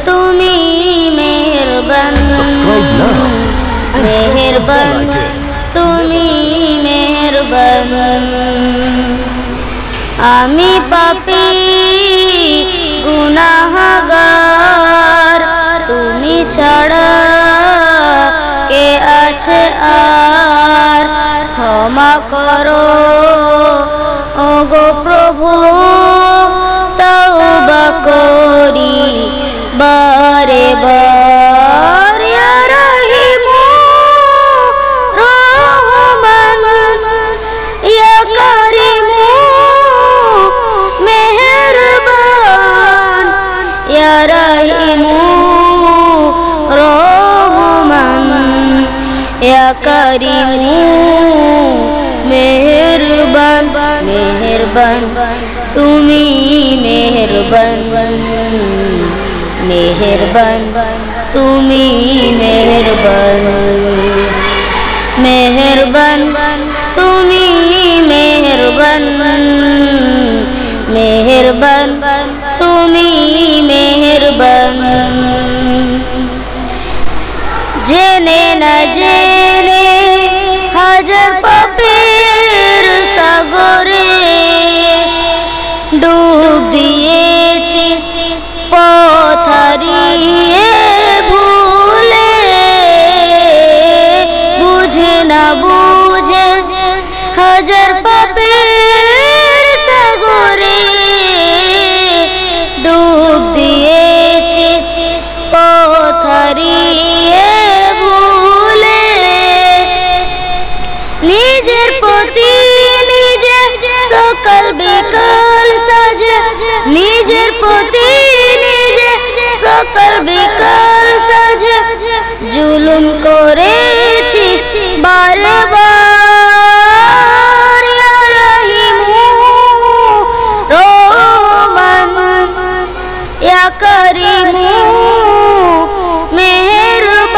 তুমি মেহেরবান মেহেরবান তুমি মেহেরবান আমি পাপী গুনাহগার তুমি ছাড়া কে আছে আর ক্ষমা করো ওগো প্রভু তওবা করি বারে বার ইয়া রহিম রহমান ইয়া করিম মেহেরবান ইয়া রহিম রহমান ইয়া করিম মেহেরবান মেহেরবান তুমি মেহেরবান মেহেরবান তুমি মেহেরবান মেহেরবান তুমি মেহেরবান মেহেরবান তুমি মেহেরবান জেনে না জেনে হাজার পাপের সাগরে ডুব দিয়েছি পথ হারিয়ে ভুলে বুঝে না বুঝে হাজার পাপের সাগরে ডুব দিয়েছি পথ হারিয়ে ভুলে নিজের প্রতি নিজে সকাল বিকাল সাজে নিজের প্রতি নিজে সকাল বিকাল সাজে জুলুম করেছি বারে বার ইয়া রহিম রহমান ইয়া করিম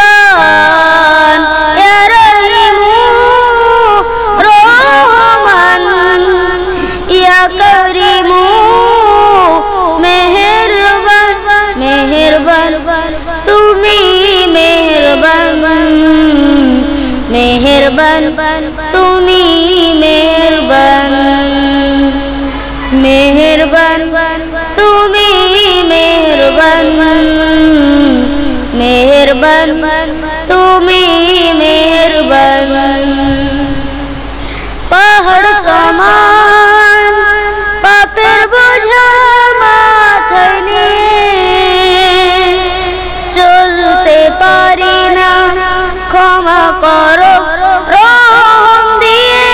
মেহেরবান ইয়া রহিম রহমান ইয়া করিম মেহেরবান মেহেরবান তুমি মেহেরবান মেহেরবান তুমি মেহেরবান মেহেরবান তুমি মেহেরবান মেহেরবান তুমি মেহেরবান পাহাড় সমান পাপের বোঝা মাথায় নিয়ে চলতে পারি না ক্ষমা করো রহম দিয়ে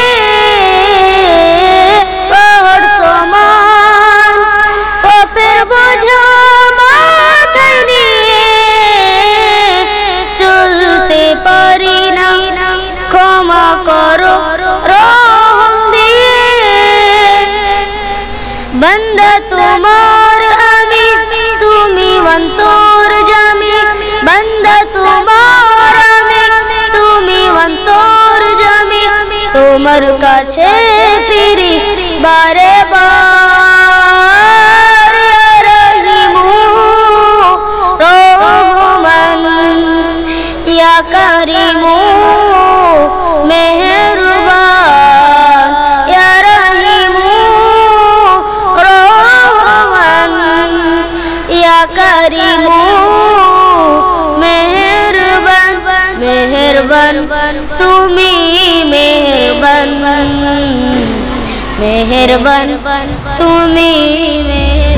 পাহাড় সমান পাপের বোঝা মাথায় নিয়ে চলতে পারি না ক্ষমা করো রহম দিয়ে বান্দা তোমার আমি তুমি অন্তর জামি বান্দা তোমার আমি তুমি অন্তর জামি তোমার কাছে ফিরি বারে বার ইয়া রহিম রহমান ইয়া করিম মেহেরবান ইয়া রহিম রহমান ইয়া করিম মেহেরবান মেহেরবান তুমি মেহেরবান মেহেরবান তুমি মেহেরবান।